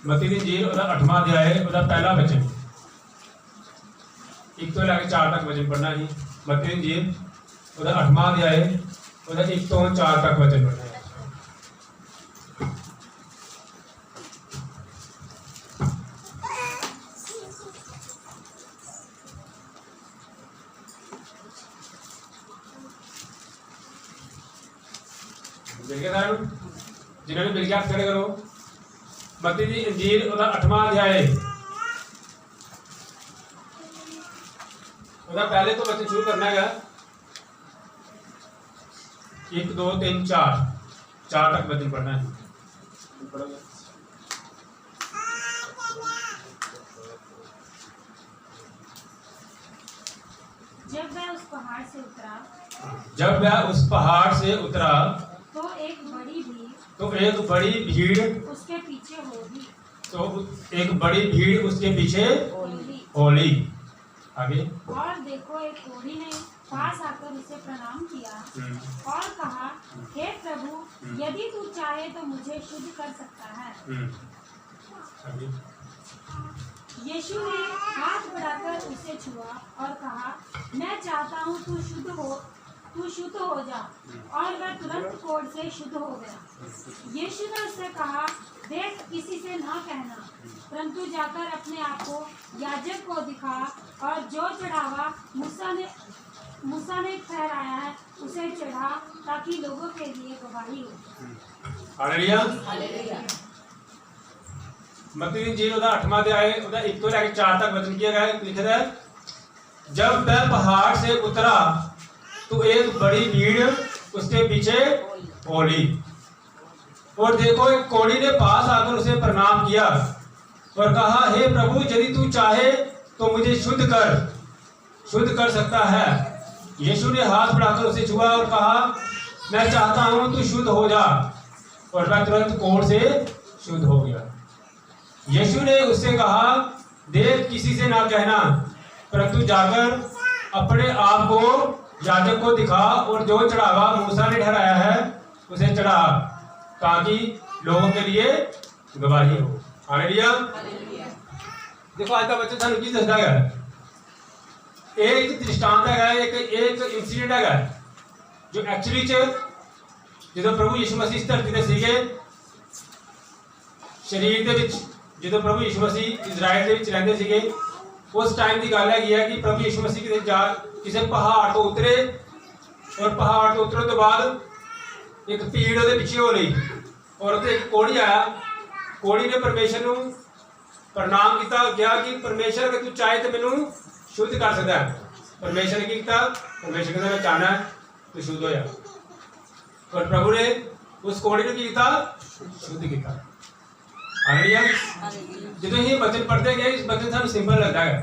मत्ती दी इंजील ਉਹਦਾ 8वां अध्याय ਉਹਦਾ पहला वचन 1 ਤੋਂ ਲੈ ਕੇ 4 तक वचन पढ़ना ही। मत्ती दी इंजील ਉਹਦਾ 8वां अध्याय ਉਹਦਾ 1 ਤੋਂ 4 तक वचन पढ़ना है। जिन्होंने मिल गया खड़े करो। मत्ती दी इंजील ਉਹਦਾ 8वां अध्याय ਉਹਦਾ पहले तो बच्चे शुरू करना है 1 2 3 4 तक वचन पढ़ना है। जब वह उस पहाड़ से उतरा तो एक बड़ी भीड़ उसके पीछे होली। आगे और देखो एक कोढ़ी ने पास आकर उसे प्रणाम किया और कहा, हे प्रभु, यदि तू चाहे तो मुझे शुद्ध कर सकता है। आगे यीशु ने हाथ बढ़ाकर उसे छुआ और कहा, मैं चाहता हूँ तू शुद्ध हो जा। और वह तुरंत कोढ़ से शुद्ध हो गया। यीशु ने उससे कहा, देख, किसी से न कहना, परंतु जाकर अपने आप को याजक को दिखा और जो चढ़ावा मूसा ने ठहराया है उसे चढ़ा, ताकि लोगों के लिए गवाही हो। हालेलुया। मत्ती दी इंजील ਉਹਦਾ 8वां अध्याय ਉਹਦਾ 1 ਤੋਂ ਲੈ ਕੇ 4 तक वचन किया गया है। लिखा है, जब वह पहाड़ से उतरा तो एक बड़ी भीड़ उसके पीछे होली। और देखो एक कोढ़ी ने पास आकर उसे प्रणाम किया और कहा, हे प्रभु, यदि तू चाहे तो मुझे शुद्ध कर सकता है। यीशु ने हाथ बढ़ाकर उसे छुआ और कहा, मैं चाहता हूं तू शुद्ध हो जा। और वह तुरंत कोढ़ से शुद्ध हो गया। यीशु ने उससे कहा, देख, किसी से ना कहना, परंतु जाकर अपने आप को याजक को दिखा और जो चढ़ावा मूसा ने ठहराया है उसे चढ़ा, ताकि लोगों के लिए गवाही हो। हालेलुया। देखो आज का बच्चा थानू की दसदा है, एक दृष्टांत है, एक इंसिडेंट है जो एक्चुअली जो प्रभु यीशु मसीह इस धरती ते सीगे शरीर दे विच, जो प्रभु यीशु मसीह इजराइल दे विच रहंदे सीगे, उस टाइम की गल है कि प्रभु यीशु मसीह किसी पहाड़ तो उतरे और पहाड़ तो उतरने तो बाद एक भीड़ ਉਹਦੇ ਪਿੱਛੇ ਹੋ ਲਈ और ਉੱਥੇ एक कोढ़ी आया। कोढ़ी ने परमेश्वर ਨੂੰ प्रणाम किया, कहा कि परमेश्वर अगर तू चाहे तो मैनू शुद्ध कर सकता है। परमेश्वर ने किया, परमेश्वर कहता मैं चाहना है तू शुद्ध हो जा। और प्रभु ने उस कोढ़ी को किया, शुद्ध किया। हालेलुया। जो ही वचन पढ़ते गए इस वचन सानू सिंपल लगता है,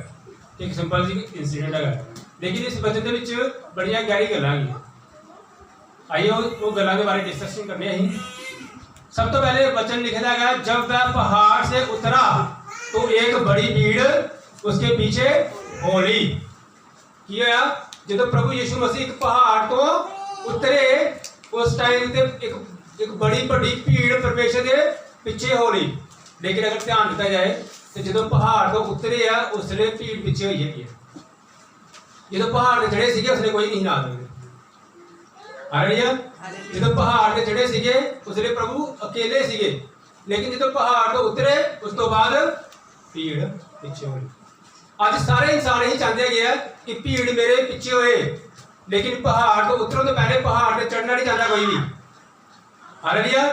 एक सिंपल जी इंसिडेंट है, लेकिन इस वचन के विच बड़ियां गहरी गल्लां हैं। आइए वो गल्लां के बारे डिस्कशन करने ही। सब तो पहले वचन लिखा गया, जब वह पहाड़ से उतरा तो एक बड़ी भीड़ उसके पीछे होली। किया जो प्रभु यीशु मसीह एक पहाड़ तो उतरे उस टाइम ते एक बड़ी भीड़ परमेश्वर के पीछे होली। लेकिन अगर ध्यान दिया जाए तो जो पहाड़ तो उतरे आ उसले भीड़ पीछे हुई है। जो पहाड़ के चढ़े सीगे उसने कोई नहीं ना दे। हालेलुया। जो पहाड़ के चढ़े सीगे उसले प्रभु अकेले सीगे, लेकिन जो पहाड़ तो उतरे उस तो बाद भीड़ पीछे हुई। आज सारे इंसान यही चाहते हैं कि भीड़ मेरे पीछे होए, लेकिन पहाड़ तो उतरों तो पहले पहाड़ से चढ़ना नहीं चाहता कोई भी। हालेलुया।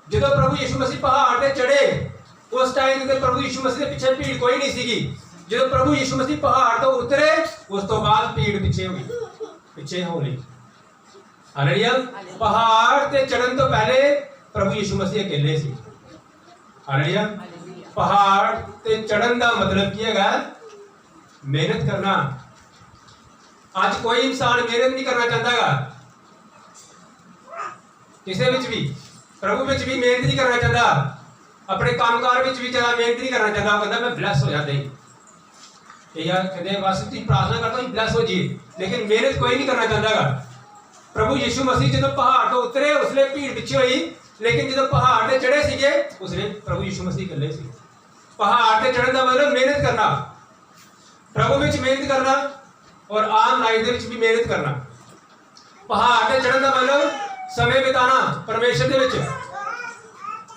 जो प्रभु यीशु मसीह पहाड़ से चढ़े उस टाइम ते प्रभु यीशु मसीह के पीछे भीड़ कोई नहीं सीगी। जो प्रभु यीशु मसीह पहाड़ तो उतरे उस तो बाद भीड़ पीछे हो गई। हालेलुया। पहाड़ से चढ़न तो पहले प्रभु यीशु मसीह अकेले सी। हालेलुया। पहाड़ से चढ़न का मतलब की है मेहनत करना। आज कोई इंसान मेहनत नहीं करना चाहता, किसी भी प्रभु में भी मेहनत नहीं करना चाहता, अपने कामकार में भी ज्यादा मेहनत नहीं करना चाहता। कहता मैं ब्लैस हो जाता ही यार, कहते बस प्रार्थना करता हूँ ब्लैस हो जाइए, लेकिन मेहनत कोई नहीं करना चाहता। प्रभु यीशु मसीह जो पहाड़ तो उतरे उसने भीड़ पीछे हुई, लेकिन जो पहाड़ से चढ़े सीगे उसने प्रभु यीशु मसीह इकल्ले सी। पहाड़ से चढ़ने का मतलब मेहनत करना, प्रभु विच मेहनत करना और आम लाइफ दे विच भी मेहनत करना। पहाड़ से चढ़ने का मतलब समय बिताना परमेश्वर दे विच।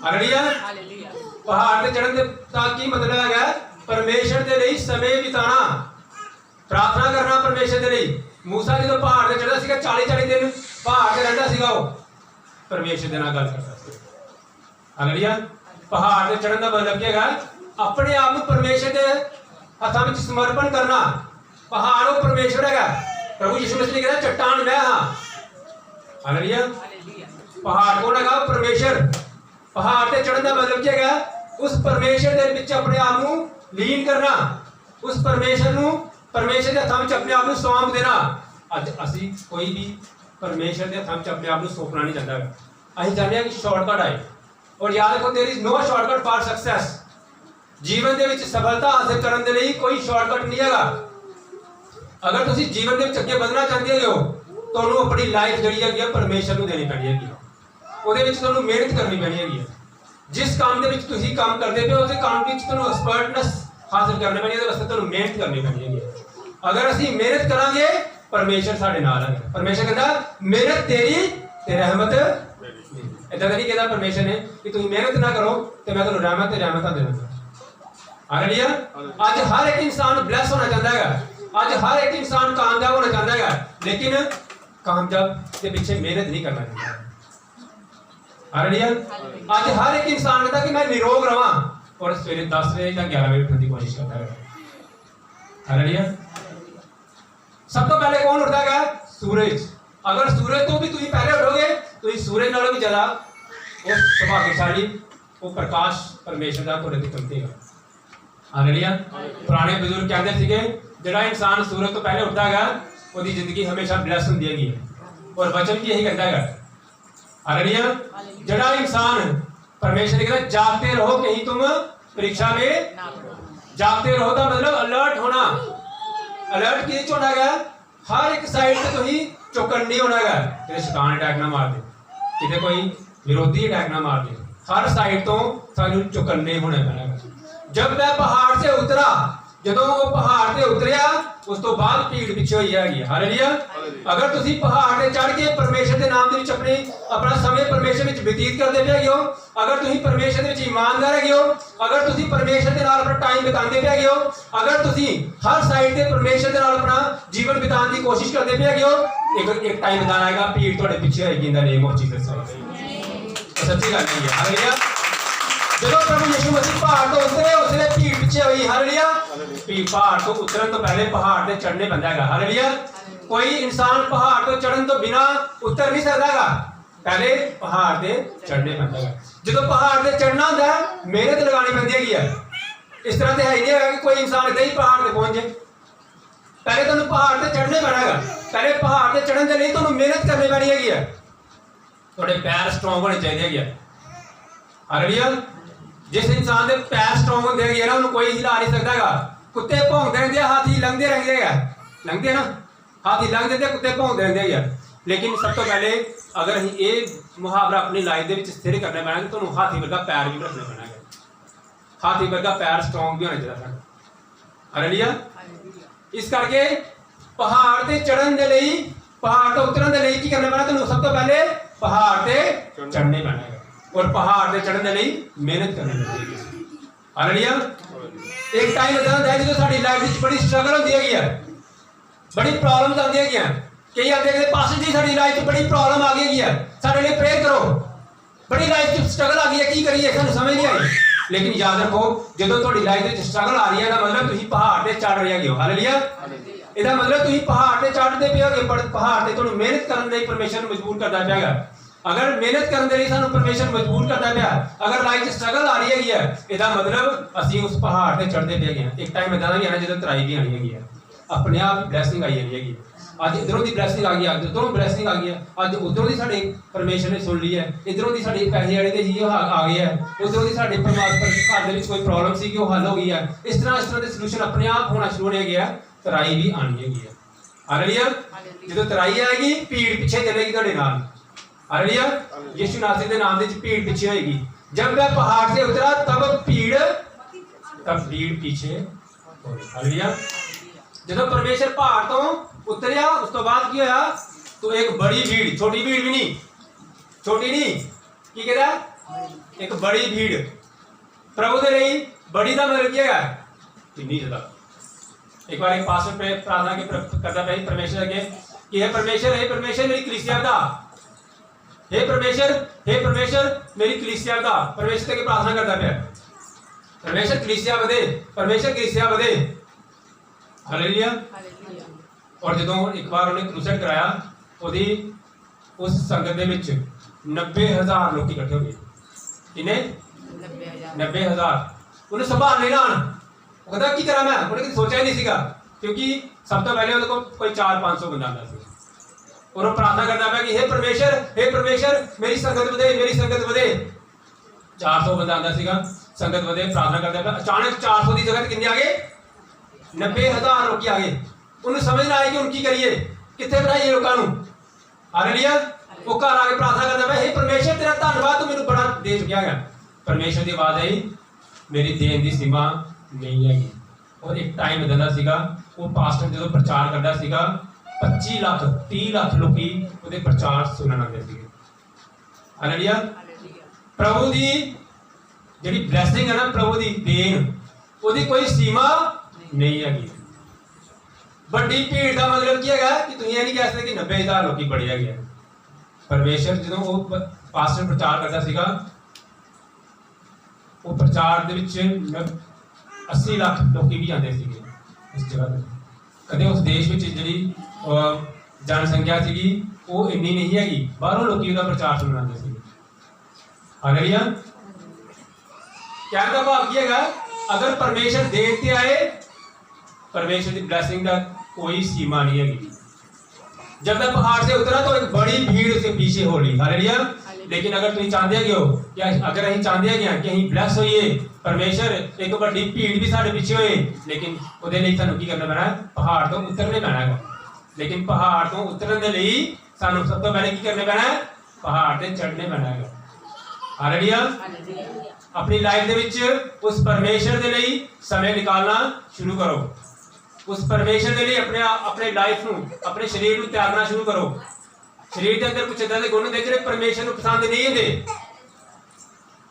हालेलुया। पहाड़ से चढ़ने का की मतलब है परमेश्वर के लिए समय बिताना, प्रार्थना करना परमेश्वर के लिए। मूसा जो पहाड़ से चढ़ा सीगा 40-40 दिन पहाड़ से रहता सीगा, वो परमेश्वर के नाल गल करता सी। हालेलुया। पहाड़ से चढ़ने का मतलब क्या है? अपने आप को परमेश्वर के हथां विच समर्पण करना। पहाड़ वो परमेश्वर है, प्रभु यीशु मसीह ने कहा चट्टान मैं हाँ। हालेलुया। पहाड़ कौन है? परमेश्वर। पहाड़ से चढ़ने का मतलब क्या है? उस परमेश्वर के विच अपने आप को लीन करना, उस परमेश्वर को परमेश्वर के हथां विच अपने आप को सौंप देना। अज असी कोई भी परमेश्वर के हथां विच अपने आप को सौंपना नहीं चाहता। असीं चाहते हैं कि शॉर्टकट आए, और याद रखो there is no shortcut for success. जीवन के विच सफलता हासिल करने के लिए कोई शॉर्टकट नहीं है। अगर तुसीं जीवन के विच अगे बढ़ना चाहते हो तो अपनी लाइफ जिहड़ी है परमेश्वर को देनी पैनी है, ਉਹਦੇ ਵਿੱਚ ਤੁਹਾਨੂੰ ਮਿਹਨਤ ਕਰਨੀ ਪੈਣੀ ਹੈਗੀ ਹੈ। ਜਿਸ ਕੰਮ ਦੇ ਵਿੱਚ ਤੁਸੀਂ ਕੰਮ ਕਰਦੇ ਪਏ ਉਸੇ ਕੰਮ ਵਿੱਚ ਤੁਹਾਨੂੰ ਐਕਸਪਰਟਨੈਸ ਹਾਸਲ ਕਰਨੀ ਪੈਣੀ ਹੈ, ਉਹਦੇ ਵਾਸਤੇ ਤੁਹਾਨੂੰ ਮਿਹਨਤ ਕਰਨੀ ਪੈਣੀ ਹੈਗੀ ਹੈ। ਅਗਰ ਅਸੀਂ ਮਿਹਨਤ ਕਰਾਂਗੇ ਪਰਮੇਸ਼ਰ ਸਾਡੇ ਨਾਲ ਹੈ। ਪਰਮੇਸ਼ਰ ਕਹਿੰਦਾ ਮਿਹਨਤ ਤੇਰੀ ਤੇ ਰਹਿਮਤ ਮੇਰੀ। ਇਦਾਂ ਤਾਂ ਨਹੀਂ ਕਹਿੰਦਾ ਪਰਮੇਸ਼ਰ ਨੇ ਕਿ ਤੁਸੀਂ ਮਿਹਨਤ ਨਾ ਕਰੋ ਤੇ ਮੈਂ ਤੁਹਾਨੂੰ ਰਹਿਮਤ ਤੇ ਰਹਿਮਤਾਂ ਦੇਵਾਂਗਾ। ਹਾਲੇਲੂਇਆ। ਅੱਜ ਹਰ ਇੱਕ ਇਨਸਾਨ ਬਲੈਸ ਹੋਣਾ ਚਾਹੁੰਦਾ ਹੈਗਾ, ਅੱਜ ਹਰ ਇੱਕ ਇਨਸਾਨ ਕਾਮਯਾਬ ਹੋਣਾ ਚਾਹੁੰਦਾ ਹੈਗਾ, ਲੇਕਿਨ ਕਾਮਯਾਬ ਦੇ ਪਿੱਛੇ ਮਿਹਨਤ ਨਹੀਂ ਕਰਨਾ ਚਾਹੁੰਦਾ। हालेलुया। आज हर एक इंसान कहता कि मैं निरोग रहा और सवेरे 10 बजे या 11 बजे उठने की कोशिश करता है। हालेलुया। सब तो पहले कौन उठता है? सूरज। अगर सूरज तो भी तुम पहले उठोगे तो सूरज नालों भी ज्यादा वो सौभाग्यशाली वो प्रकाश परमेश्वर का तुहाडे ते चमकेगा। हालेलुया। पुराने बुजुर्ग कहते थे जिहड़ा इंसान सूरज तो पहले उठता है उसकी जिंदगी हमेशा ब्लेस होंदी है, और वचन भी यही कहता है। हालेलुया। जड़ा इंसान परमेश्वर ने कहता जागते रहो कहीं तुम परीक्षा में जागते रहो का मतलब अलर्ट होना। अलर्ट किस होना है? हर एक साइड से तुम चौकन नहीं होना है कि शैतान अटैक ना मार दे, कितने कोई विरोधी अटैक ना मार दे। हर साइड तो सानू चौकन्ने होने पैना। जब मैं पहाड़ से उतरा, ਜਦੋਂ ਉਹ ਪਹਾੜ ਤੇ ਉਤਰਿਆ ਉਸ ਤੋਂ ਬਾਅਦ ਭੀੜ ਪਿੱਛੇ ਹੋਈ ਹੈਗੀ। ਹਾਲੇਲੂਇਆ। ਅਗਰ ਤੁਸੀਂ ਪਹਾੜ ਤੇ ਚੜ੍ਹ ਕੇ ਪਰਮੇਸ਼ਰ ਦੇ ਨਾਮ ਦੇ ਵਿੱਚ ਆਪਣਾ ਸਮੇਂ ਪਰਮੇਸ਼ਰ ਵਿੱਚ ਬਤੀਤ ਕਰਦੇ ਪਏ ਹੋ, ਅਗਰ ਤੁਸੀਂ ਪਰਮੇਸ਼ਰ ਦੇ ਵਿੱਚ ਇਮਾਨਦਾਰ ਹੈਗੇ ਹੋ, ਅਗਰ ਤੁਸੀਂ ਪਰਮੇਸ਼ਰ ਦੇ ਨਾਲ ਆਪਣਾ ਟਾਈਮ ਬਿਤਾਉਂਦੇ ਪਏ ਹੈਗੇ ਹੋ, ਅਗਰ ਤੁਸੀਂ ਹਰ ਸਾਈਡ ਤੇ ਪਰਮੇਸ਼ਰ ਦੇ ਨਾਲ ਆਪਣਾ ਜੀਵਨ ਬਿਤਾਉਣ ਦੀ ਕੋਸ਼ਿਸ਼ ਕਰਦੇ ਪਏ ਹੈਗੇ ਹੋ, ਇੱਕ ਟਾਈਮ ਬਿਤਾਣਾ ਆਏਗਾ ਭੀੜ ਤੁਹਾਡੇ ਪਿੱਛੇ ਹੋਏਗੀ। ਇਨ ਦਾ ਨੇਮ ਆਫ ਜੀਸਸ। ਸੱਚੀ ਗੱਲ ਹੈ। ਹਾਲੇਲੂਇਆ। ਜਦੋਂ ਪ੍ਰਭੂ ਯਿਸੂ ਮਸੀਹ ਪਹਾੜ ਤੋਂ ਉਤਰੇ ਉਸਨੇ ਭੀੜ ਪਿੱਛੇ ਹੋਈ। ਹਾਲੇਲੂਇਆ। पहाड़ तो उतरन तो पहले पहाड़ से चढ़ने बनता है। हालेलुया। कोई इंसान पहाड़ तो चढ़न तो बिना उतर नहीं सकता, पहले पहाड़ से चढ़ने बनता है। जो पहाड़ से चढ़ना होता है मेहनत लगानी पैंदी है। इस तरह से है ही नहीं कि कोई इंसान इतना ही पहाड़ से पहुंच जाए। पहले तुम पहाड़ से चढ़ने पैना, पहले पहाड़ से चढ़ने के लिए तुम मेहनत करनी पैनी है, थोड़े पैर स्ट्रोंग होने चाहिए। हालेलुया। जिस इंसान के पैर स्ट्रोंग होंगे ना उन्हें कोई हिला नहीं सकता। कुत्ते भौंकते रहते हैं, हाथी लंघते रहते हैं, लंघते ना हाथी लंघ देते, कुत्ते भौंकते रहते हैं। लेकिन सब तो पहले अगर अं ये मुहावरा अपनी लाइफ के स्थिर करना पैना तो तुम हाथी वर्गा पैर भी रखना पैना है। हाथी वर्गा पैर स्ट्रोंग भी होना चाहिए। हालेलुया। इस करके पहाड़ से चढ़न के लिए पहाड़ तो उतरन के लिए की करना पैना? तुम सब तो पहले पहाड़ से चढ़ने पैना है, और पहाड़ से चढ़ने के लिए मेहनत करनी चाहिए। हालेलुया। एक टाइम इतना होता है जो साडी लाइफ में बड़ी स्ट्रगल होती है, बड़ी प्रॉब्लम्स आती है। कई आते हैं पास्टर जी साडी लाइफ में बड़ी प्रॉब्लम आ गई है, साडे लिए प्रेयर करो, बड़ी लाइफ में स्ट्रगल आ गई है, की करिए सानू समझ नहीं आई। लेकिन याद रखो जो थोड़ी लाइफ में स्ट्रगल आ रही है मतलब तुम पहाड़ से चढ़ रहे हो। हालेलुया। इसका मतलब तुम पहाड़ से चढ़ते पे हो, पर पहाड़ से तुहानू मेहनत करने के लिए परमेश्वर मजबूर करता पाएगा। अगर मेहनत करने के लिए सानू परमेश्वर मजबूर करता पाया, अगर लाइफ स्ट्रगल आ रही है इसका मतलब असी उस पहाड़ से चढ़ते पे गए। एक टाइम इदा भी आना जो तराई भी आनी है, अपने आप ब्लैसिंग आई जानी है। अज इधरों की ब्लैसिंग आ गई, अज उधरों ब्लैसिंग आ गई, अज उधरों की साडे परमेश्वर ने सुन ली है, इधरों की साडे पैसे वाले ही आ गए है, उधरों की साडे परमात्मा घर में कोई प्रॉब्लम सी वो हल हो गई है। इस तरह के सलूशन अपने आप होना शुरू हो गया, तराई भी आनी है। हालेलुया। जो तराई आएगी भीड़ पिछे चलेगी तुहाडे नाल। हालेलुया। यीशु नासरी के नाम की भीड़ पीछे होएगी। जब मैं पहाड़ से उतरा तब भीड़ पीछे हो गई। हालेलुया। जब परमेश्वर पहाड़ तो उतरिया उस तो बाद की होया तो एक बड़ी भीड़, छोटी भीड़ भी नहीं, छोटी नहीं की कहता एक बड़ी भीड़ प्रभु के लिए बड़ी का मतलब क्या है कितनी ज्यादा। एक बार एक पास्टर पे प्रार्थना के करता पे परमेश्वर के कि हे परमेश्वर मेरी कलीसिया बता, हे परमेश्वर मेरी कलीसिया बता। परमेश्वर के प्रार्थना करता पे परमेश्वर कलीसिया बदे। हालेलुया। और जो एक बार उन्हें क्रूसेड कराया ਉਹਦੀ उस संगत ਦੇ ਵਿੱਚ 90,000 ਲੋਕ ਇਕੱਠੇ ਹੋ ਗਏ। ਕਿੰਨੇ 90,000 ਉਹਨੇ ਸੰਭਾਲ ਨਹੀਂ ਲਾਣ। ਉਹ ਕਹਿੰਦਾ ਕੀ ਕਰਾਂ ਮੈਂ, ਉਹਨੇ ਕਦੇ ਸੋਚਿਆ ਹੀ ਨਹੀਂ ਸੀਗਾ ਕਿਉਂਕਿ ਸਭ ਤੋਂ ਪਹਿਲੇ ਉਹਦੇ ਕੋਲ ਕੋਈ 400-500 ਬੰਦਾ ਆਉਂਦਾ ਸੀ। और प्रार्थना करता पाया कि हे परमेश्वर मेरी संगत ਵਧੇ। 400 ਬੰਦਾ ਆਉਂਦਾ ਸੀਗਾ, संगत ਵਧੇ, प्रार्थना करता पाया। अचानक 400 की जगह कितने आ गए 90,000 लोग आ गए। ਉਹਨੂੰ समझ ना आई कि ਹੁਣ ਕੀ ਕਰੀਏ, ਕਿੱਥੇ ਬਣਾਈਏ ਲੋਕਾਂ ਨੂੰ। हालेलुया। वो घर आके प्रार्थना करता पाया, हे परमेश्वर तेरा धन्यवाद तू मैनू बड़ा दे चुकिया है। परमेश्वर की आवाज आई मेरी देन की सीमा नहीं हैगी। और एक टाइम इदां सीगा वो पास्टर जो प्रचार करता सीगा 25 लाख 30 लाख लोग ਉਹਦੇ प्रचार सुनने आते ਸੀਗੇ। हालेलुया। प्रभु की ਜਿਹੜੀ ब्लैसिंग है ना, प्रभु की देन ਉਹਦੀ कोई सीमा नहीं हैगी। ਵੱਡੀ ਭੀੜ ਦਾ मतलब ਕੀ ਹੈਗਾ ਕਿ ਤੁਸੀਂ ਇਹ ਨਹੀਂ ਕਹਿ ਸਕਦੇ ਕਿ 90,000 ਲੋਕੀ ਬੜੇ ਹੈਗੇ ਆ। ਪਰਮੇਸ਼ਰ ਜਦੋਂ ਉਹ ਪਾਸਟਰ ਪ੍ਰਚਾਰ ਕਰਦਾ ਸੀਗਾ ਉਹ ਪ੍ਰਚਾਰ ਦੇ ਵਿੱਚ 80 ਲੱਖ ਲੋਕੀ ਵੀ ਆਉਂਦੇ ਸੀਗੇ ਇਸ ਜਗ੍ਹਾ ਤੇ। ਕਦੇ ਉਸ ਦੇਸ਼ ਵਿੱਚ ਜਿਹੜੀ ਜਨਸੰਖਿਆ ਸੀਗੀ ਉਹ ਇੰਨੀ ਨਹੀਂ ਹੈਗੀ, ਬਾਹਰੋਂ ਲੋਕੀ ਉਹਦਾ ਪ੍ਰਚਾਰ ਸੁਣਨ ਆਉਂਦੇ ਸੀਗੇ। ਹਾਲੇਲੂਇਆ। ਕਹਿਣ ਦਾ ਭਾਵ ਕੀ ਹੈਗਾ, ਅਗਰ ਪਰਮੇਸ਼ਰ ਦੇਣ ਤੇ ਆਏ परमेश्वर की ब्लेसिंग का कोई सीमा नहीं है। जब मैं पहाड़ से उतरा तो एक बड़ी भीड़ उसके पीछे हो ली। हालेलुया। लेकिन अगर तुम चाहते हो या अगर अं चाहते हैं कि अं ब्लैस होइए, परमेश्वर एक बड़ी भीड़ भी साढ़े पीछे होए, लेकिन ਉਹਦੇ ਲਈ ਸਾਨੂੰ ਕੀ ਕਰਨਾ ਪੈਣਾ, पहाड़ तो उतरने पैना है। लेकिन पहाड़ तो उतरने के लिए ਸਾਨੂੰ सब तो पहले की करने पैना, पहाड़ से चढ़ने पैना है। हालेलुया। अपनी लाइफ ਦੇ ਵਿੱਚ उस परमेश्वर के लिए समय निकालना शुरू करो। उस परमेश्वर के लिए अपने लाइफ ਨੂੰ अपने शरीर ਨੂੰ त्यागना शुरू करो। शरीर के अंदर कुछ इदां ਦੇ ਗੁਣ ਹੁੰਦੇ ਜਿਹੜੇ परमेश्वर ਨੂੰ पसंद नहीं ਹੁੰਦੇ।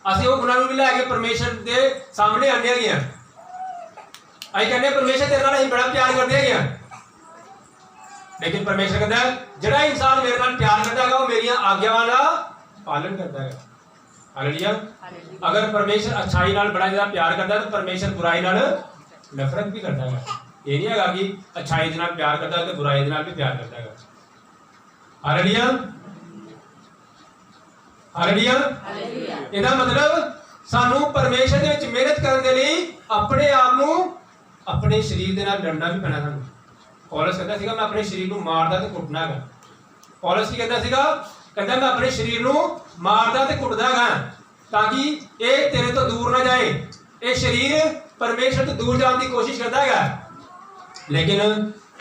ਅਸੀਂ ਉਹ ਗੁਣਾਂ ਨੂੰ ਵੀ ਲੈ ਕੇ परमेश्वर ਦੇ ਸਾਹਮਣੇ ਆਉਂਦੇ ਹੈਗੇ ਆ। ਅਸੀਂ ਕਹਿੰਦੇ परमेश्वर ਤੇਰੇ ਨਾਲ ਅਸੀਂ ਬੜਾ ਪਿਆਰ ਕਰਦੇ ਹੈਗੇ ਆ, लेकिन परमेश्वर कहता है ਜਿਹੜਾ इंसान मेरे ਨਾਲ प्यार करता है वो मेरियां आज्ञावां ਦਾ पालन करता है। हालेलुया। अगर परमेश्वर अच्छाई नाल बड़ा ज्यादा प्यार करता है तो परमेश्वर बुराई नाल नफरत भी करता है। ये नहीं है कि अच्छाई के नाल प्यार करता है तो बुराई के नाल भी प्यार करता है। हालेलुया। हालेलुया। ਇਹਦਾ मतलब ਸਾਨੂੰ परमेश्वर ਦੇ ਵਿੱਚ ਮਿਹਨਤ ਕਰਨ ਦੇ ਲਈ ਆਪਣੇ ਆਪ ਨੂੰ ਆਪਣੇ ਸਰੀਰ ਦੇ ਨਾਲ ਲੜਨਾ ਵੀ ਪੈਣਾ। ਸਾਨੂੰ ਪੌਲਸ ਕਹਿੰਦਾ ਸੀਗਾ ਮੈਂ ਆਪਣੇ ਸਰੀਰ ਨੂੰ ਮਾਰਦਾ ਤੇ ਕੁੱਟਣਾ ਹੈਗਾ। ਪੌਲਸ ਕੀ ਕਹਿੰਦਾ ਸੀਗਾ, ਕਹਿੰਦਾ ਮੈਂ ਆਪਣੇ ਸਰੀਰ ਨੂੰ ਮਾਰਦਾ ਤੇ ਕੁੱਟਦਾ ਹੈਗਾ ਤਾਂ ਕਿ ਇਹ ਤੇਰੇ ਤੋਂ ਦੂਰ ਨਾ ਜਾਏ। ਇਹ ਸਰੀਰ परमेश्वर तो दूर जाने की कोशिश करता है, लेकिन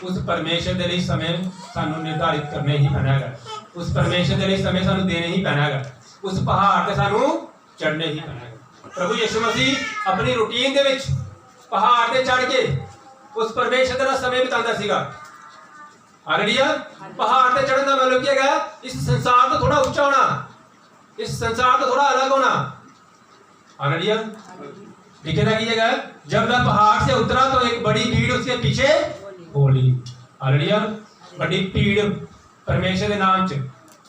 उस परमेश्वर के लिए समय सानू निर्धारित करने ही पैना है। उस परमेश्वर के लिए समय सानू देने ही पैना है। उस पहाड़ पे सानू चढ़ने ही पैना है। प्रभु यीशु मसीह अपनी रूटीन दे विच पहाड़ पे चढ़ के उस परमेश्वर का समय बिताता सीगा। हालेलुया। पहाड़ पे चढ़ने का मतलब क्या है, इस संसार तो थोड़ा ऊंचा होना, इस संसार तो थोड़ा अलग होना। हालेलुया। लिखे था कि जब मैं पहाड़ से उतरा तो एक बड़ी भीड़ उसके पीछे हो ली। हालेलुया। बड़ी भीड़ परमेश्वर के नाम च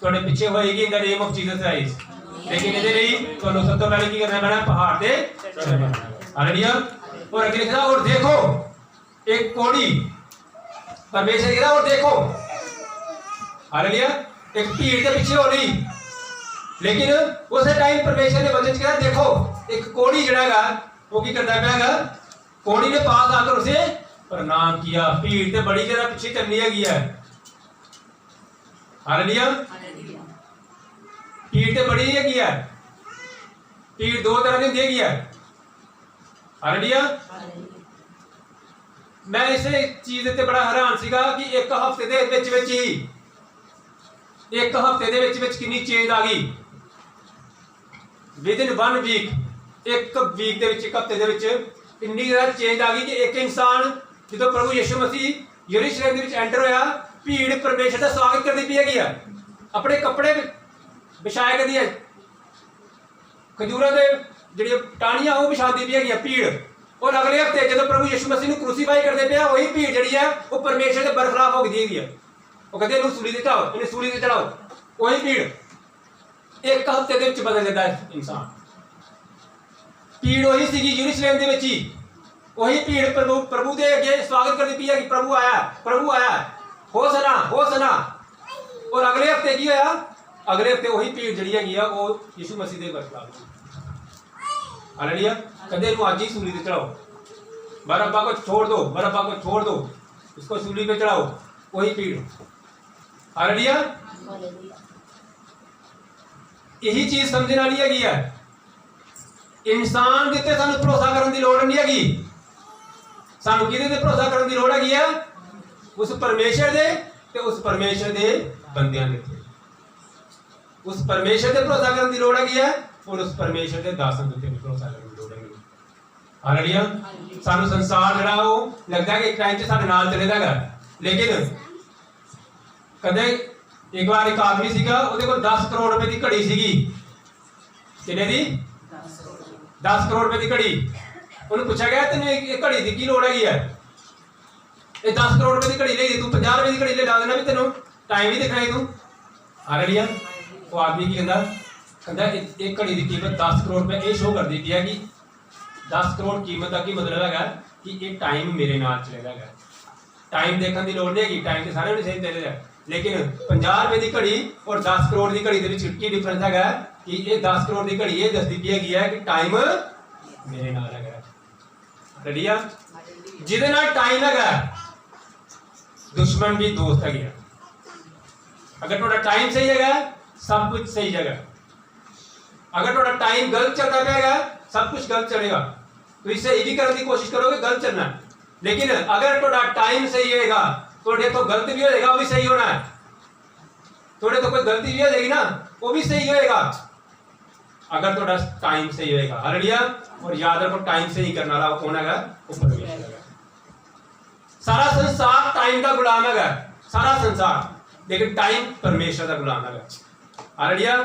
ਤੁਹਾਡੇ ਪਿੱਛੇ ਹੋਏਗੀ in the name of Jesus Christ. लेकिन ਇਹਦੇ ਲਈ ਤੁਹਾਨੂੰ ਸਭ ਤੋਂ ਪਹਿਲੇ ਕੀ ਕਰਨਾ ਪੈਣਾ, पहाड़ ਤੇ चढ़ना। हालेलुया। और अगले लिखा और देखो एक कोड़ी, परमेश्वर कह रहा और देखो। हालेलुया। एक भीड़ के पीछे हो ली, लेकिन उस टाइम परमेश्वर ने वचन कहा देखो एक कोड़ी जड़ा है वो की करता पाएगा, कोड़ी ने पास आकर उसे प्रणाम किया। भीड़ से बड़ी जरा पीछे चलनी है। हालेलुया। भीड़ से बड़ी है, भीड़ दो तरह की होती है। हालेलुया। मैं इस चीज से बड़ा हैरान सीगा कि एक हफ्ते दे विच ही एक हफ्ते दे विच कितनी चेंज आ गई विद इन 1 वीक, एक वीक दे विच, एक हफ्ते दे विच इन्नी ज़्यादा चेंज आ गई कि एक इंसान जो प्रभु यीशु मसीह यरूशलेम दे विच एंटर होया, भीड़ परमेश्वर का स्वागत करती पी है, अपने कपड़े बिछाए करती है, खजूरों के जी टाहनियां वो बिछाती पी है भीड़। और अगले हफ्ते जो प्रभु यीशु मसीह को क्रूसीफाई करते पे वही भीड़ जी है वो परमेश्वर के बरखलाफ हो गई है, वो कहते हैं सूली से चढ़ाओ, इन्हें सूली से चढ़ाओ। वही भीड़ एक हफ्ते के बदल देता है इंसान। भीड़ वही सी यरूशलेम के विच ही, वही भीड़ प्रभु के अगे स्वागत करती पी है कि प्रभु आया, प्रभु आया, होसना होसना। और अगले हफ्ते की होया, अगले हफ्ते वही भीड़ जी है वो यीशु मसीह के बरखलाफ। हालेलुया। कहते हैं आज ही सूली पे चढ़ाओ, बरअब्बा को छोड़ दो, बरअब्बा को छोड़ दो, उसको सूली पे चढ़ाओ। वही भीड़। हालेलुया। यही चीज समझने वाली है। इंसान जिते सानू भरोसा करने की लोड़ नहीं हैगी, सानू किहदे ते भरोसा करने की लोड़ हैगी है? उस परमेश्वर दे ते उस परमेश्वर दे बंदियां दे, उस परमेश्वर दे भरोसा करने की लोड़ हैगी है और उस परमेश्वर के दासां दे भरोसा करने की लोड़ हैगी। हालेलुया। सानू संसार जड़ा वो लगता है कि एक टाइम से साडे नाल चलेगा, लेकिन कदे एक बार एक आदमी सीगा, ਉਹਦੇ ਕੋਲ 10 करोड़ रुपए की घड़ी सीगी। किन्ने दी? 10 करोड़ रुपए की घड़ी। ਉਹਨੂੰ ਪੁੱਛਿਆ ਗਿਆ ਤੈਨੂੰ ਇਹ ਘੜੀ ਦੀ ਕੀ ਲੋੜ ਹੈਗੀ ਹੈ? ਇਹ 10 करोड़ रुपए की घड़ी ले तू 50 रुपए की घड़ी ले ला देना भी तेनों टाइम ही दिखना है तू। हालेलुया। वो आदमी की कहता एक घड़ी की कीमत 10 करोड़ रुपए ये शो कर दी है कि 10 करोड़ कीमत का की मतलब है कि ये टाइम मेरे नाल चलेगा। टाइम देखने की लोड़ नहीं है, टाइम तो सारे सही दे रहे, लेकिन 50 रुपए की घड़ी और 10 करोड़ की घड़ी के डिफरेंस है कि ये 10 करोड़ की घड़ी ये दसती पी है कि टाइम मेरे नाल है। हालेलुया। जिहदे नाल टाइम है दुश्मन भी दोस्त है। अगर तुहाडा टाइम सही है सब कुछ सही जगह, अगर तुहाडा टाइम गलत चलता रहेगा सब कुछ गलत चलेगा। तो इसे ये भी करने की कोशिश करोगे गलत चलना, लेकिन अगर तुहाडा टाइम सही होएगा थोड़े तो गलत भी होएगा वो भी सही होना है, थोड़े तो कोई गलती भी हो जाएगी ना वो भी सही होएगा अगर थोड़ा टाइम सही होएगा। हालेलुया। और याद रखो टाइम सही करने वाला कौन है? वो परमेश्वर है। सारा संसार टाइम का गुलाम है, सारा संसार, लेकिन टाइम परमेश्वर का गुलाम है। हालेलुया।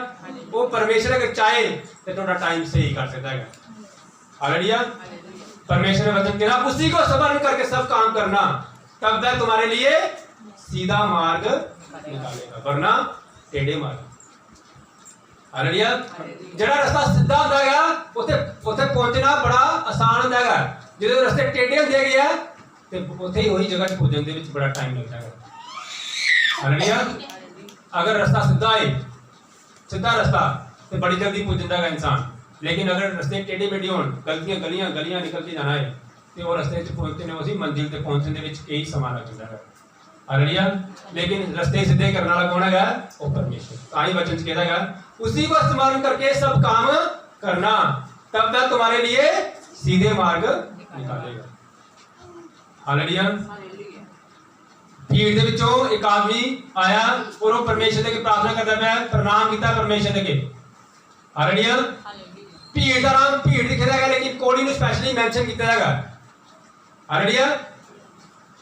वो परमेश्वर अगर चाहे तो थोड़ा टाइम सही कर सकता है। हालेलुया। परमेश्वर ने वचन कहा उसी को स्मरण करके सब काम करना, तब वह तुम्हारे लिए सीधा मार्ग निकालेगा वरना टेढ़े मार्ग। हालेलुया। जेड़ा रास्ता सीधा होता है उथे उथे पहुंचना बड़ा आसान होता है, जो रास्ते टेढ़े होते गए ते उथे ही वही जगह पहुंचने दे विच बड़ा टाइम लगता है। हालेलुया। अगर रास्ता सीधा है, सीधा रास्ता तो बड़ी जल्दी पहुंच जाता है इंसान, लेकिन अगर रास्ते टेढ़े मेढ़े होन, गलतियां गलियां गलियां निकल के जाना है तो वो रास्ते पहुंचते ने उसी मंजिल तक पहुंचने में कई समय लग जाता है। हालेलुया। लेकिन रास्ते सीधे करने वाला कौन है? वो परमेश्वर। ताई वचन कहता है उसी को स्मरण करके सब काम करना, तब तक तुम्हारे लिए सीधे मार्ग निकालेगा। हालेलुया। भीड़ दे विचों एक आदमी आया और वो परमेश्वर के प्रार्थना करता है, प्रणाम किया परमेश्वर के। हालेलुया। भीड़ का नाम भीड़ लिखा है लेकिन कोड़ी ने स्पेशली मेंशन किया है। हालेलुया।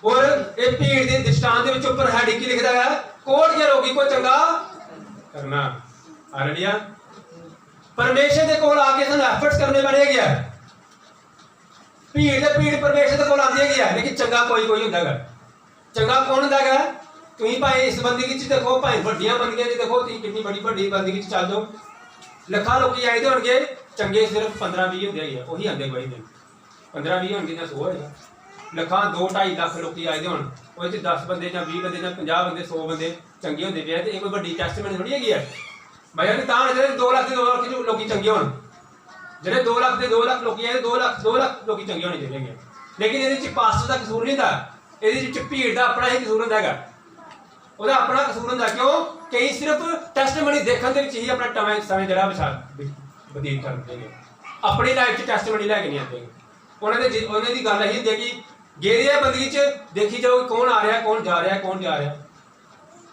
और ये भीड़ के दृष्टांत के विच ऊपर हैडिंग की लिखा है कोड़ के रोगी को चंगा करना। हालेलुया। परमेश्वर के कोल आके सन एफर्ट्स करने पड़े गया। भीड़ ते भीड़ परमेश्वर के कोल आती है लेकिन चंगा कोई कोई होता है। चंगा कौन होता है? तुम भाई इस बंदगी च देखो, भाई वड्डियां बंदियां च देखो, तुम कितनी बड़ी बड़ी बंदगी च चल जाओ, लखा लोग आए होंगे, चंगे सिर्फ 15-20 होंगे, वही आते कोई दिन 15-20 होंगे या 100 होएगा। लखा 2-2.5 लाख लोग आए होन, वो 10 बंदे या 20 बंदे या 50 बंदे 100 बंदे चंगे होंगे पे, तो कोई बड़ी टेस्टमेंट थोड़ी है भाई। जो 2 लाख से 2 लाख लोग चंगे हो, जो 2 लाख से 2 लाख लोग आए 2 लाख लोग चंगे होने चाहिए। लेकिन ये पास्टर का कसूर नहीं था, ये भीड़ का अपना ही कसूर होता है, वो अपना कसूर होता। क्यों? कई सिर्फ टेस्टमनी देखने ही अपना समय जरा बतीत करते हैं, अपनी लाइफ से टेस्टमनी लैके नहीं आते। उन्होंने की गल यही होती है कि गेरे बंदगी च देखी जाओ कौन आ रहा कौन जा रहा कौन जा रहा।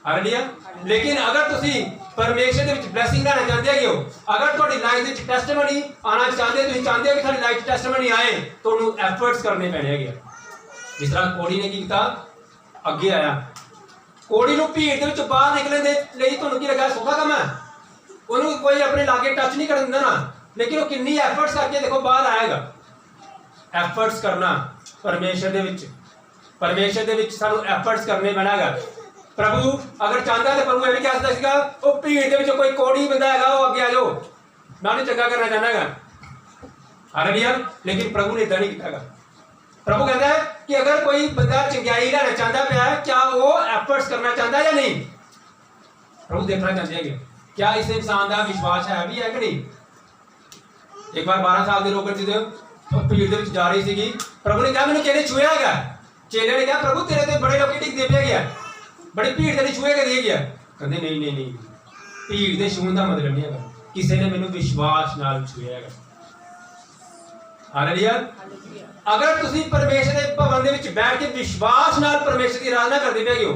ਹਾਲੇਲੂਇਆ। लेकिन अगर तुसी परमेश्वर दे विच ब्लैसिंग लेना चाहते हो, अगर तुहाडी लाइफ दे विच टेस्टिमनी आना चाहते, तुसी चाहते हो कि तुहाडी लाइफ टेस्टिमनी आए, तो उन्होंने एफर्ट्स करने पैने हैगे। जिस तरह कोड़ी ने की कीता, अगे आया, कोड़ी नूं भीड़ दे विच बाहर निकलण दे लई तुहानूं की लगा सौखा काम है? उन्होंने कोई अपने लागे टच नहीं कर दिंदा ना, लेकिन वो कितनी एफर्ट्स करके देखो बाहर आएगा। एफर्ट्स करना परमेश्वर दे विच, परमेश्वर दे विच सानूं एफर्ट्स करने पैना हैगा। प्रभु अगर चाहता है तो प्रभु ये भी कह सकता सीगा, वो भीड़ दे विच कोई कोड़ी बंदा हैगा, वो अगे आ जाओ, मैं उन्हें चंगा करना चाहना हैगा। हालेलुया। लेकिन प्रभु ने इदां नहीं कीता। प्रभु कहता है कि अगर कोई बंदा चंगाई लेना चाहता पिया है, क्या वो एफर्ट्स करना चाहता है या नहीं? प्रभु देखना चाहते हैं क्या इस इंसान का विश्वास है भी है कि नहीं। एक बार 12 साल के लोग भीड़ दे विच जा रही थी, प्रभु ने कहा मैंने किहने छुया है? चेले ने कहा प्रभु तेरे ते बड़े लोग टिकदे पे गया, बड़ी भीड़ तेरी छुए के दे गया। कहते नहीं नहीं नहीं, भीड़ के छूण का मतलब नहीं है, किसी ने मैंने विश्वास नाल छुया है। हालेलुया। अगर तुसी परमेश्वर के भवन दे विच बैठ के विश्वास नाल परमेश्वर की आराधना करदे पे हो,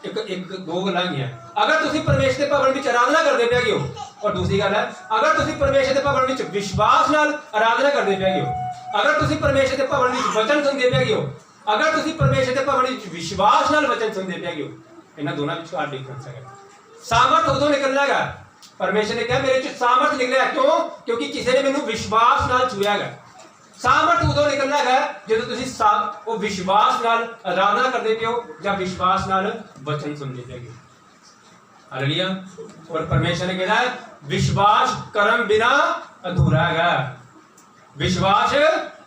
एक दो गल्लां हैं। अगर तुसी परमेश्वर के भवन विच आराधना करदे पे हो, और दूसरी गल है अगर तुसी परमेश्वर के भवन विच विश्वास नाल आराधना करदे पे हो, अगर तुसी परमेश्वर के भवन विच वचन सुनदे पे हो, अगर तुसी परमेश्वर के भवन विच विश्वास नाल वचन सुनदे पे हो, इन्हां दोनों विच क्या डिफरेंस है? सामर्थ उदों निकलना है। परमेश्वर ने कहा मेरे च सामर्थ निकलिया, क्यों? क्योंकि किसी ने मैनूं विश्वास नाल छुया है। सामर्थ उदों निकलना है जदों तुसी वो विश्वास नाल आराधना करदे पे हो या विश्वास नाल वचन सुनदे पे हो। हालेलुया। और परमेश्वर ने कहा विश्वास कर्म बिना अधूरा है, विश्वास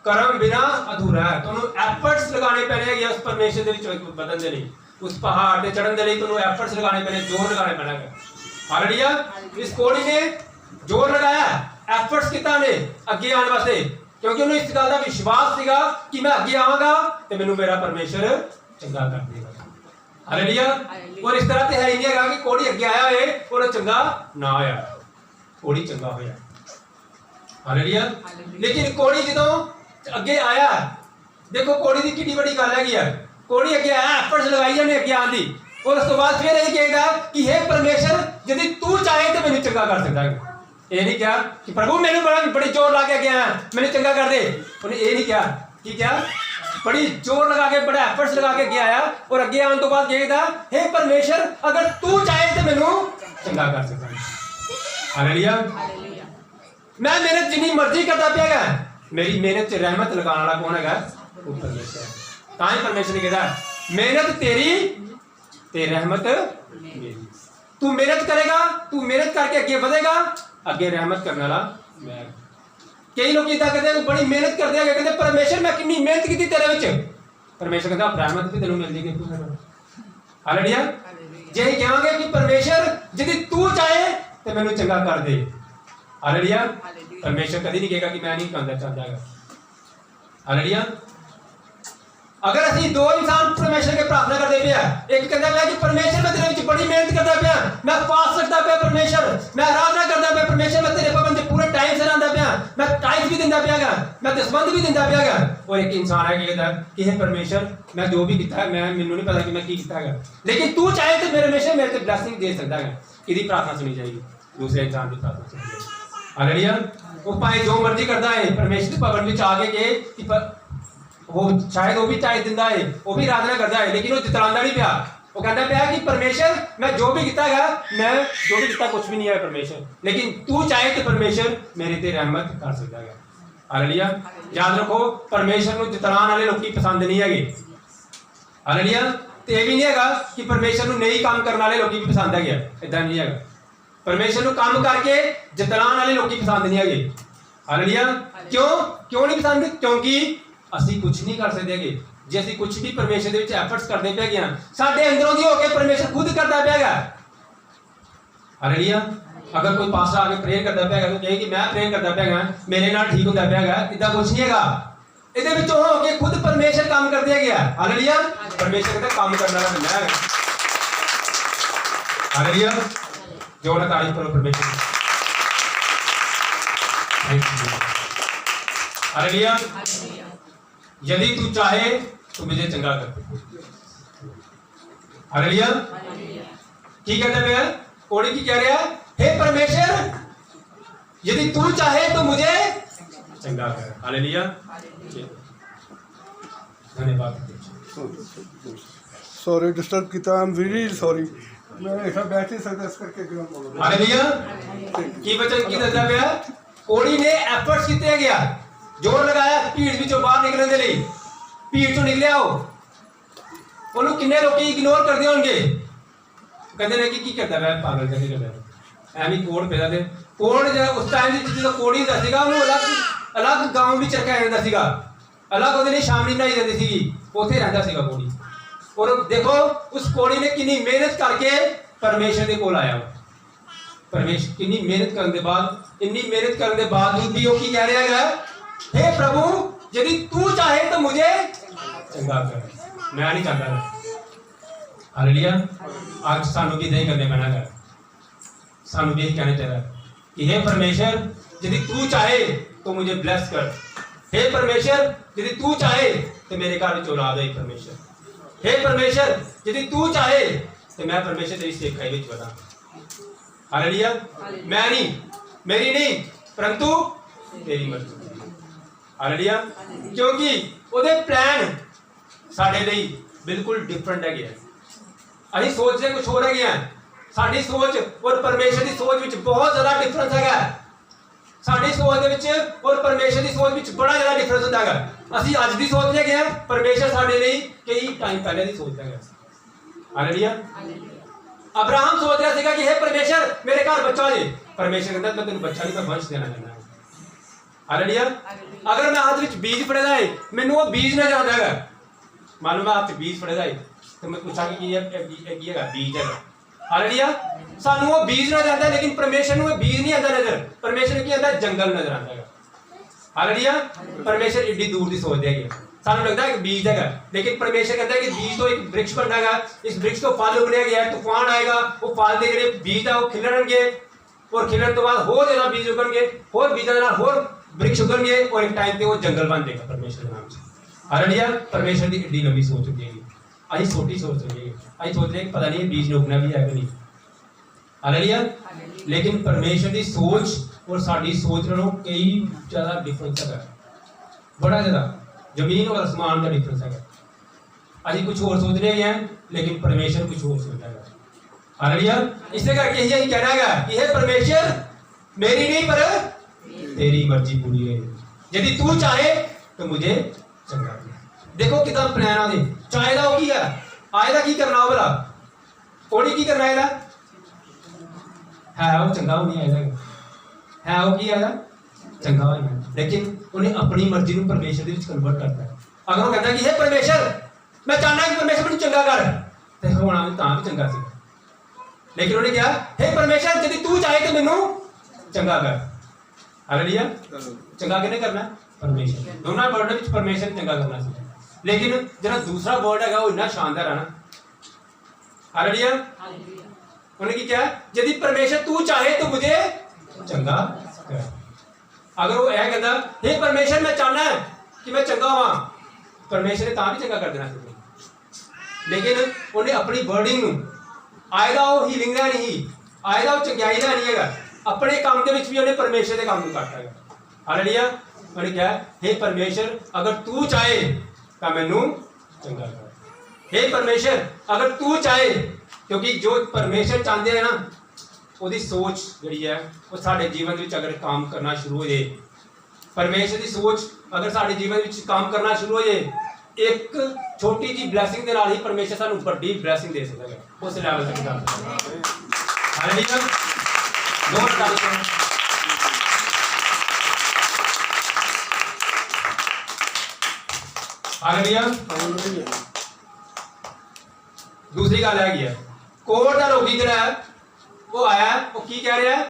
कर्म बिना अधूरा है। तुहानूं एफर्ट्स लगाने पैने हैं उस परमेश्वर दे विच बदलण दे लई, उस पहाड़ ते चढ़न दे लई तुहानूं एफर्ट्स लगाने पैने, जोर लगाने पैना है। हालेलुया। इस कोड़ी ने जोर लगाया, एफर्ट्स किता ने अगे आने वास्ते, क्योंकि उन्हें इस गल का विश्वास सीगा कि मैं अगे आवांगा ते मैनूं मेरा परमेश्वर चंगा कर देगा। हालेलुया। और इस तरह ते है ही नहीं है कि कोड़ी अगे आया है और चंगा ना आया, कोड़ी चंगा होया। हालेलुया। लेकिन कोड़ी जदों अगे आया, देखो कोड़ी की कितनी बड़ी गल है, कोड़ी अगे आया, एफर्ट्स लगाई ने अगे आने की, और उस तो बाद फिर यही कहेगा कि हे परमेश्वर यदि तू चाहे तो मैंने चंगा कर सकता है। ये नहीं क्या कि प्रभु मैंने बड़ी जोर ला के अगे आया मैंने चंगा कर दे, उन्हें ये नहीं क्या कि क्या बड़ी जोर लगा के बड़ा एफर्ट्स लगा के अगे आया, और अगे आने तो बाद कहेगा हे परमेश्वर अगर तू चाहे तो मैनू चंगा कर सकता है। हालेलुया। मैं मेहनत जितनी मर्जी करता पिया, मेरी मेहनत च रहमत लगाने वाला कौन है? वो परमेश्वर। तां ही परमेश्वर ने कहा मेहनत तेरी ते रहमत मेरी। तू मेहनत करेगा, तू मेहनत करके अगे बढ़ेगा, अगे रहमत करने वाला मैं। कई लोग इदा कहते हैं बड़ी मेहनत करते हैं, कहते परमेश्वर मैं कितनी मेहनत की तेरे विच, परमेश्वर कहता रहमत भी तेनों मिल जाएगी। हालेलुया। जे कहांगे कि परमेश्वर यदि तू चाहे तो मैनू चंगा कर दे। हालेलुया। परमेश्वर कभी नहीं कहेगा कि मैं नहीं करना चाहता। हालेलुया। अगर असीं दो इंसान परमेश्वर के प्रार्थना करते पे, एक कहता है कि परमेश्वर मैं तेरे विच बड़ी मेहनत करता पिया, मैं फास्ट रखता पिया परमेश्वर, मैं आराधना करता पिया परमेश्वर, मैं तेरे भवन दे पूरे टाइम से रहंदा पिया, मैं टाइम भी दिंदा पिया, मैं दसवंध भी दिंदा पिया। और एक इंसान है कि कहता है कि हे परमेश्वर मैं जो भी कीता है मैं मैनूं नहीं पता कि मैं की कीता है, लेकिन तू चाहे तो परमेश्वर मेरे ते ब्लेसिंग दे सकता है। किहदी प्रार्थना सुनी जाएगी? दूसरे इंसान की प्रार्थना सुनी जाएगी। हालेलुया। वो भाई जो मर्जी करता है परमेश्वर के भवन में आके के वो शायद वो भी चाहे दिंदा है, वो भी आराधना करता है, लेकिन वो जितलांदा नहीं पिया। वो कहता पिया कि परमेश्वर मैं जो भी कीता है, मैं जो भी कीता कुछ भी नहीं है परमेश्वर, लेकिन तू चाहे तो परमेश्वर मेरे ते रहमत कर सकता है। हालेलुया। याद रखो परमेश्वर को जितलाने वाले लोग पसंद नहीं है। हालेलुया। तो यह भी नहीं है कि परमेश्वर को नहीं काम करने वाले लोग भी पसंद है, इदा नहीं है। परमेश्वर को काम करके जितलाने वाले लोग पसंद नहीं है। हालेलुया। क्यों क्यों नहीं पसंद? क्योंकि ਅਸੀਂ कुछ नहीं कर सकते कि जे ਅਸੀਂ कुछ भी परमेश्वर ਦੇ ਵਿੱਚ एफर्ट्स करते पे गए ਸਾਡੇ अंदरों ਦੀ हो के परमेश्वर खुद करता पेगा। हालेलुया। अगर कोई पास्टर आके प्रेयर करता पेगा तो कहे कि मैं प्रेयर करता पेगा मेरे नाल ठीक होता पेगा, इदा कुछ नहीं हैगा। ਇਹਦੇ ਵਿੱਚੋਂ हो के खुद परमेश्वर काम कर दिया गया। हालेलुया। परमेश्वर कहता काम करने वाला मैं। हालेलुया। जोर तारीफ करो परमेश्वर। Thank you. हालेलुया। यदि तू चाहे तो मुझे चंगा कर दे। हालेलुया। की कहता है कोड़ी की कह रहा है, हे परमेश्वर यदि तू चाहे तो मुझे चंगा कर। हालेलुया, धन्यवाद। सॉरी डिस्टर्ब किया, आई एम वेरी सॉरी, मैं ऐसा बैठ नहीं सकता इस करके कि मैं बोल रहा हालेलुया की वचन की दसदा पिया कोड़ी ने एफर्ट्स किते गया, जोर लगाया भीड़ विचों बाहर निकलने के लिए। भीड़ चों निकलिया ਉਹਨੂੰ ਕਿੰਨੇ ਲੋਕੀ ਇਗਨੋਰ ਕਰਦੇ ਹੋਣਗੇ, ਕਹਿੰਦੇ ਨੇ ਕਿ ਕੀ ਕਰਦਾ ਪਿਆ ਪਾਗਲ ਕਹਿੰਦੇ ਕਰਦਾ ਐਵੇਂ ਕੋੜ ਪੈਦਾ ਤੇ ਕੋੜ ਜਿਹੜਾ ਉਸ ਟਾਈਮ ਦੀ ਜਦੋਂ ਕੋੜੀ ਹੁੰਦਾ ਸੀਗਾ ਉਹਨੂੰ ਅਲੱਗ ਗਾਂਵ ਵਿੱਚ ਰੱਖਿਆ ਜਾਂਦਾ ਸੀਗਾ, ਅਲੱਗ ਉਹਦੇ ਲਈ ਸ਼ਾਮਲੀ ਬਣਾਈ ਜਾਂਦੀ ਸੀਗੀ, ਉੱਥੇ ਰਹਿੰਦਾ ਸੀਗਾ ਕੋੜੀ। ਔਰ ਦੇਖੋ ਉਸ ਕੋੜੀ ਨੇ ਕਿੰਨੀ ਮਿਹਨਤ ਕਰਕੇ ਪਰਮੇਸ਼ਰ ਦੇ ਕੋਲ ਆਇਆ। ਪਰਮੇਸ਼ਰ ਕਿੰਨੀ ਮਿਹਨਤ ਕਰਨ ਦੇ ਬਾਅਦ, ਇੰਨੀ ਮਿਹਨਤ ਕਰਨ ਦੇ ਬਾਵਜੂਦ ਵੀ ਉਹ ਕੀ ਕਹਿ ਰਿਹਾ ਹੈਗਾ, हे प्रभु यदि तू चाहे तो मुझे चंगा कर, मैं नहीं चाहता। हालेलुया, आज सानू भी नहीं करने पैना कर, सानू भी यही कहना चाहिए कि हे परमेश्वर यदि तू चाहे तो मुझे ब्लेस कर, हे परमेश्वर यदि तू चाहे तो मेरे घर में औलाद है परमेश्वर, हे परमेश्वर यदि तू चाहे तो मैं परमेश्वर तेरी सेवकाई विच बना। हालेलुया, मैं नहीं, मेरी नहीं परंतु तेरी मर्जी। हालेलुया, क्योंकि ਉਹਦੇ ਪਲਾਨ ਸਾਡੇ ਲਈ ਬਿਲਕੁਲ ਡਿਫਰੈਂਟ ਹੈਗੇ ਆ। ਅਸੀਂ ਸੋਚਦੇ ਕੁਝ ਹੋਰ ਹੈਗੇ ਆ, ਸਾਡੀ ਸੋਚ ਔਰ ਪਰਮੇਸ਼ਰ ਦੀ ਸੋਚ ਵਿੱਚ ਬਹੁਤ ਜ਼ਿਆਦਾ ਡਿਫਰੈਂਸ ਹੈਗਾ। ਸਾਡੀ ਸੋਚ ਦੇ ਵਿੱਚ ਔਰ ਪਰਮੇਸ਼ਰ ਦੀ ਸੋਚ ਵਿੱਚ ਬੜਾ ਜ਼ਿਆਦਾ ਡਿਫਰੈਂਸ ਹੁੰਦਾ ਹੈਗਾ। ਅਸੀਂ ਅੱਜ ਦੀ ਸੋਚ ਹੈਗੇ ਆ, ਪਰਮੇਸ਼ਰ ਸਾਡੇ ਲਈ ਕਈ ਟਾਈਮ ਪਹਿਲੇ ਦੀ ਸੋਚਦਾ ਹੈਗਾ। ਹਾਲੇਲੂਇਆ, ਅਬਰਾਹਮ ਸੋਚ ਰਿਹਾ ਸੀਗਾ ਕਿ हे ਪਰਮੇਸ਼ਰ ਮੇਰੇ ਘਰ ਬੱਚਾ ਹੋ ਜੇ, ਪਰਮੇਸ਼ਰ ਕਹਿੰਦਾ ਮੈਂ ਤੈਨੂੰ ਬੱਚਾ ਨਹੀਂ, ਮੈਂ ਵੰਸ਼ ਦੇਣਾ ਚਾਹੁੰਦਾ। हालेलुया, अगर मैं हाथ में बीज फड़ेदा है मैनू वो बीज ना जाता है, मान लो मैं हाथ बीज फड़ेदा है तो मैं पूछा कि ये हैगा बीज है। हालेलुया, सानू वो बीज ना जाता है लेकिन परमेश्वर को बीज नहीं आता नजर, परमेश्वर की आता जंगल नजर आता है। हालेलुया, परमेश्वर एडी दूर की सोचते हैं, सानू लगता है कि बीज है लेकिन परमेश्वर कहता है कि बीज तो एक वृक्ष बनना है, इस वृक्ष को फल उगने गया, तूफान आएगा, वो फल के जो बीज है वो खिलणगे और खिलण तो बाद होर ज्यादा बीज उगणगे, होर बीजां दे नाल होर वृक्ष उगणगे और एक टाइम पे वो जंगल बन जाएगा परमेश्वर के नाम से। हालेलुया, परमेश्वर की एडी लंबी सोच होती है, अभी छोटी सोच होती है, अभी सोच रहे पता नहीं बीज ने उगना भी है कि नहीं। हालेलुया, लेकिन परमेश्वर की सोच और साडी सोच नालों कई ज़्यादा डिफरेंस है, बड़ा ज़्यादा जमीन और आसमान का डिफरेंस है। अभी कुछ और सोच रहे हैं लेकिन परमेश्वर कुछ और सोचता है। हालेलुया, इसलिए करके यही कहना है कि हे परमेश्वर मेरी नहीं पर तेरी मर्जी पूरी है, यदि तू चाहे तो मुझे चंगा कर। देखो कितना प्लान आदे चाहे दा की है आए दा की करना भला कोड़ी की करना है वो चंगा हो नहीं आएगा, है वो की आएगा चंगा हो, लेकिन उन्हें अपनी मर्जी को परमेश्वर के कन्वर्ट करता है। अगर वो कहता है कि हे परमेश्वर मैं चाहना कि परमेश्वर मुझे चंगा कर तो होना तां भी चंगा सी, लेकिन उन्हें कहा हे परमेश्वर यदि तू चाहे तो मैनू चंगा कर। हालेलुया, चंगा किने करना परमेश्वर, दोनों वर्ड में परमेश्वर चंगा करना सी, लेकिन जरा दूसरा वर्ड है वो इतना शानदार है ना। हालेलुया, उन्हें की क्या यदि परमेश्वर तू चाहे तो मुझे चंगा कर। अगर वो यह कहता हे परमेश्वर मैं चाहना है कि मैं चंगा हुआ, परमेश्वर ने तां भी चंगा कर देना सी, लेकिन उन्हें अपनी वर्डिंग आएगा वो हीलिंग का नहीं, आएगा वो चंगाई का नहीं है, अपने काम के विच भी उन्हें परमेश्वर के काम को काटा है। हालेलुया, उन्हें क्या हे परमेश्वर अगर तू चाहे तो मैनू चंगा कर, हे परमेश्वर अगर तू चाहे, क्योंकि जो परमेश्वर चाहते हैं ना उसकी सोच जी है वो साढ़े जीवन में अगर काम करना शुरू हो जाए, परमेश्वर की सोच अगर साढ़े जीवन में काम करना शुरू हो जाए, एक छोटी जी ब्लैसिंग के नाल ही परमेश्वर सानू बड़ी ब्लैसिंग दे सकता है, उस लेवल तक जा सकता है। हालेलुया, दूसरी गल है कोर्ट का रोगी जो है वो आया वो की कह रहा है